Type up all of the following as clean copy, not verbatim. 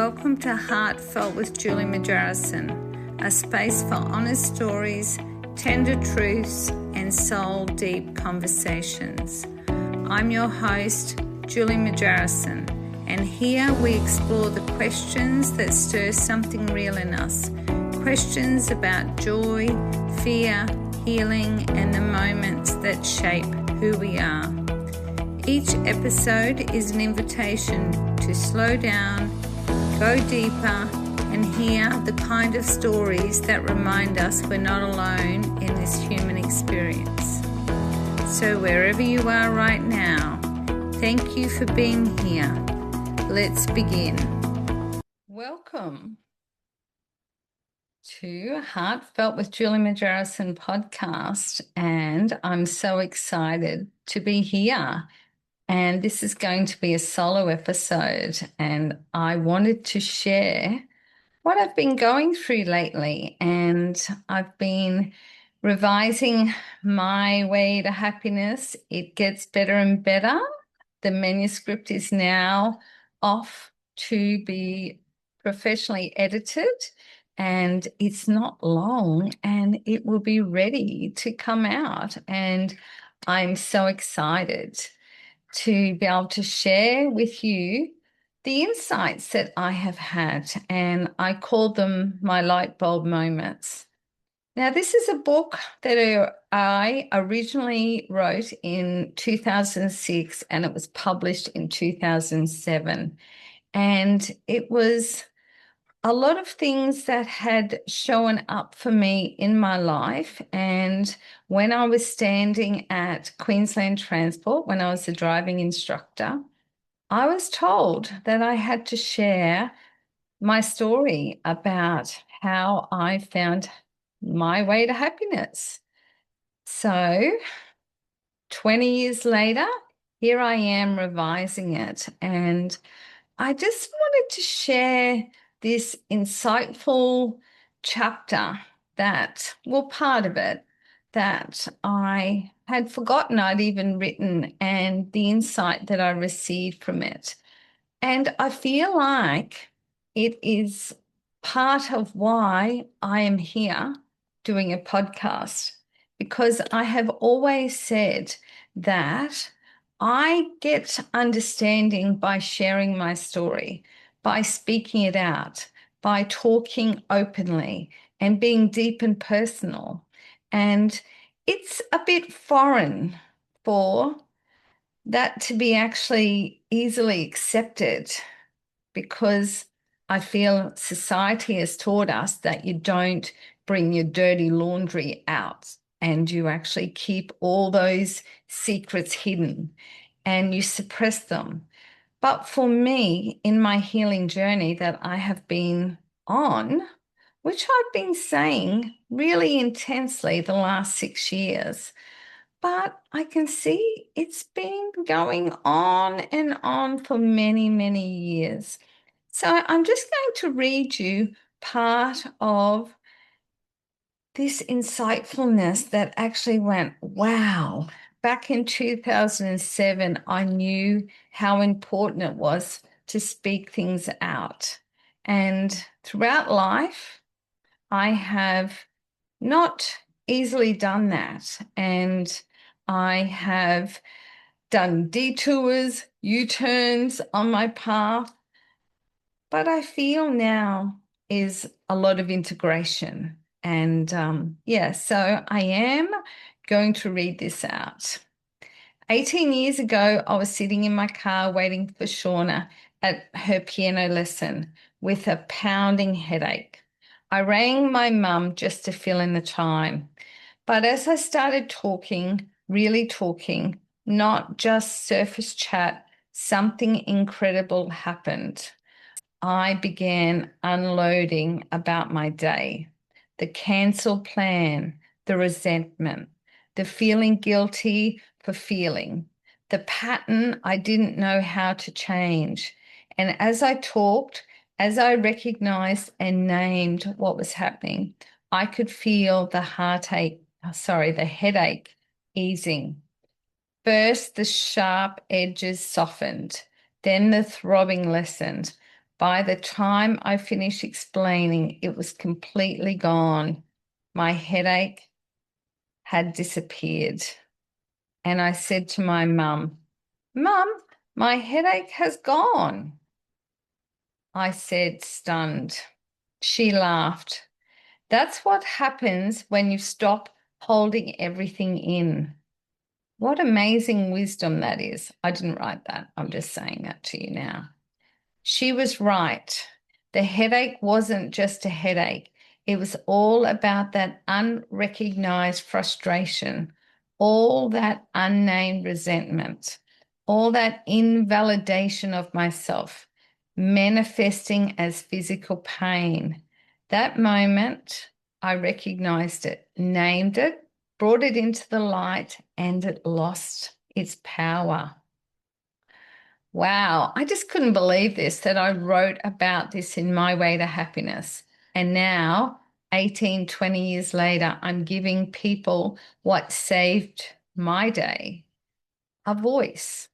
Welcome to Heartfelt with Julie Majarison, a space for honest stories, tender truths, and soul-deep conversations. I'm your host, Julie Majarison, and here we explore the questions that stir something real in us, questions about joy, fear, healing, and the moments that shape who we are. Each episode is an invitation to slow down, go deeper, and hear the kind of stories that remind us we're not alone in this human experience. So wherever you are right now, thank you for being here. Let's begin. Welcome to Heartfelt with Julie Majarison podcast, and I'm so excited to be here. And this is going to be a solo episode, and I wanted to share what I've been going through lately. And I've been revising my way to happiness. It gets better and better. The manuscript is now off to be professionally edited, and it's not long, and it will be ready to come out. And I'm so excited to be able to share with you the insights that I have had, and I call them my light bulb moments. Now, this is a book that I originally wrote in 2006, and it was published in 2007. And it was a lot of things that had shown up for me in my life. And when I was standing at Queensland Transport, when I was a driving instructor, I was told that I had to share my story about how I found my way to happiness. So 20 years later, here I am revising it. And I just wanted to share this insightful chapter part of it, that I had forgotten I'd even written, and the insight that I received from it. And I feel like it is part of why I am here doing a podcast, because I have always said that I get understanding by sharing my story, by speaking it out, by talking openly and being deep and personal. And it's a bit foreign for that to be actually easily accepted, because I feel society has taught us that you don't bring your dirty laundry out, and you actually keep all those secrets hidden and you suppress them. But for me, in my healing journey that I have been on, which I've been saying really intensely the last 6 years, but I can see it's been going on and on for many, many years. So I'm just going to read you part of this insightfulness that actually went, wow. Back in 2007, I knew how important it was to speak things out. And throughout life, I have not easily done that. And I have done detours, U-turns on my path. But I feel now is a lot of integration. And so I am going to read this out. 18 years ago, I was sitting in my car waiting for Shauna at her piano lesson with a pounding headache. I rang my mum just to fill in the time. But as I started talking, really talking, not just surface chat, something incredible happened. I began unloading about my day, the cancel plan, the resentment, the feeling guilty for feeling, the pattern I didn't know how to change. And as I talked, as I recognized and named what was happening, I could feel the headache easing. First, the sharp edges softened, then the throbbing lessened. By the time I finished explaining, it was completely gone. My headache had disappeared. And I said to my mum, Mum, my headache has gone. I said, stunned. She laughed. That's what happens when you stop holding everything in. What amazing wisdom that is. I didn't write that. I'm just saying that to you now. She was right. The headache wasn't just a headache. It was all about that unrecognized frustration, all that unnamed resentment, all that invalidation of myself, manifesting as physical pain. That moment, I recognized it, named it, brought it into the light, and it lost its power. Wow, I just couldn't believe this, that I wrote about this in My Way to Happiness. And now, 18, 20 years later, I'm giving people what saved my day, a voice.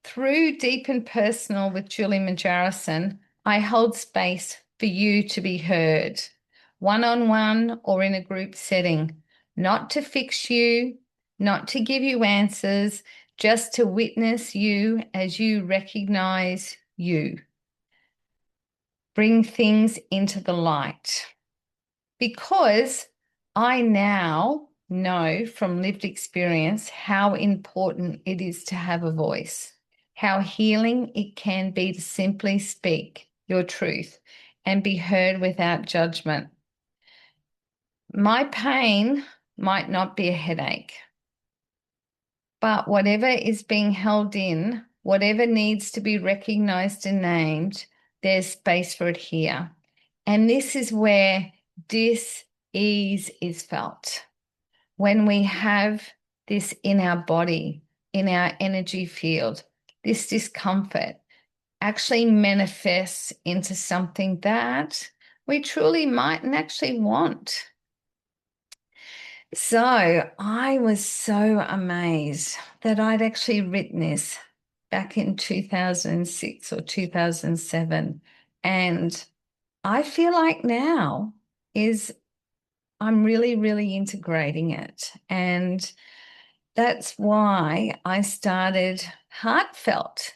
Through Deep and Personal with Julie Majarison, I hold space for you to be heard, one-on-one or in a group setting, not to fix you, not to give you answers, just to witness you as you recognize you. Bring things into the light. Because I now know from lived experience how important it is to have a voice, how healing it can be to simply speak your truth and be heard without judgment. My pain might not be a headache, but whatever is being held in, whatever needs to be recognized and named, there's space for it here. And this is where dis-ease is felt. When we have this in our body, in our energy field, this discomfort actually manifests into something that we truly mightn't actually want. So I was so amazed that I'd actually written this back in 2006 or 2007. And I feel like now is I'm really, really integrating it. And that's why I started Heartfelt,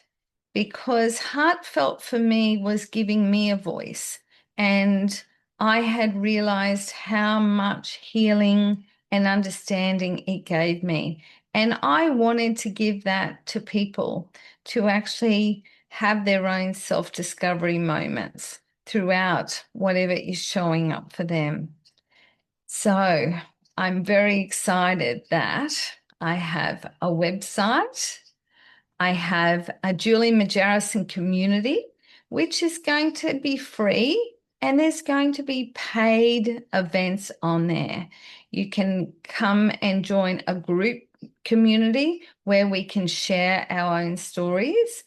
because Heartfelt for me was giving me a voice. And I had realized how much healing and understanding it gave me. And I wanted to give that to people to actually have their own self-discovery moments throughout whatever is showing up for them. So I'm very excited that I have a website. I have a Julie Majarison community, which is going to be free, and there's going to be paid events on there. You can come and join a group community where we can share our own stories,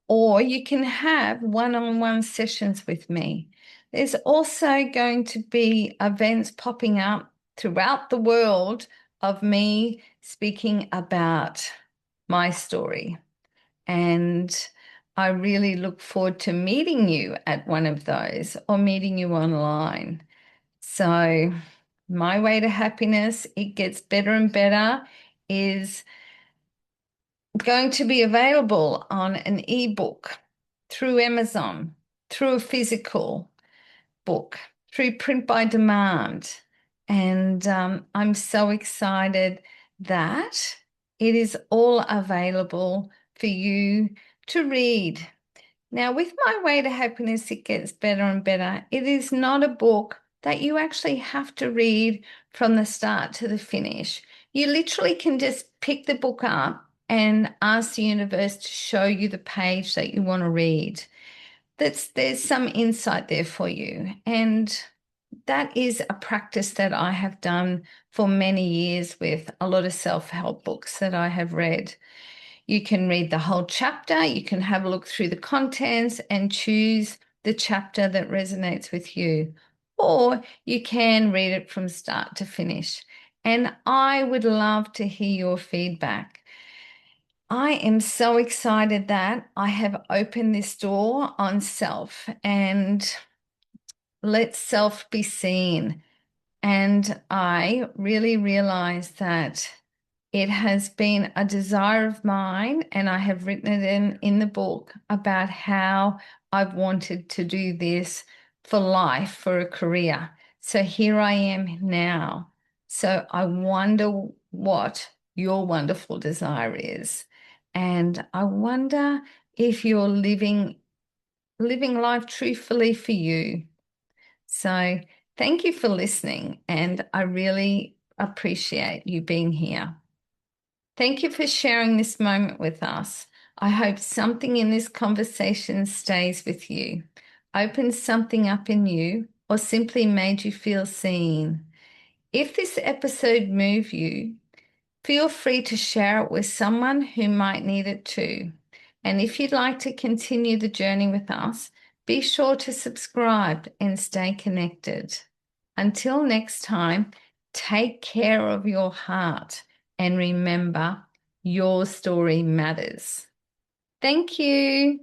or you can have one-on-one sessions with me. There's also going to be events popping up throughout the world of me speaking about my story. And I really look forward to meeting you at one of those or meeting you online. So My Way to Happiness, it gets better and better, is going to be available on an ebook, through Amazon, through a physical book, through print by demand. And I'm so excited that it is all available for you to read. Now, with My Way to Happiness, it gets better and better. It is not a book that you actually have to read from the start to the finish. You literally can just pick the book up and ask the universe to show you the page that you want to read. There's some insight there for you. And that is a practice that I have done for many years with a lot of self-help books that I have read. You can read the whole chapter, you can have a look through the contents and choose the chapter that resonates with you, or you can read it from start to finish. And I would love to hear your feedback. I am so excited that I have opened this door on self and let self be seen. And I really realized that it has been a desire of mine, and I have written it in the book about how I've wanted to do this for life, for a career. So here I am now. So I wonder what your wonderful desire is. And I wonder if you're living life truthfully for you. So thank you for listening, and I really appreciate you being here. Thank you for sharing this moment with us. I hope something in this conversation stays with you, opens something up in you, or simply made you feel seen. If this episode moved you, feel free to share it with someone who might need it too. And if you'd like to continue the journey with us, be sure to subscribe and stay connected. Until next time, take care of your heart and remember your story matters. Thank you.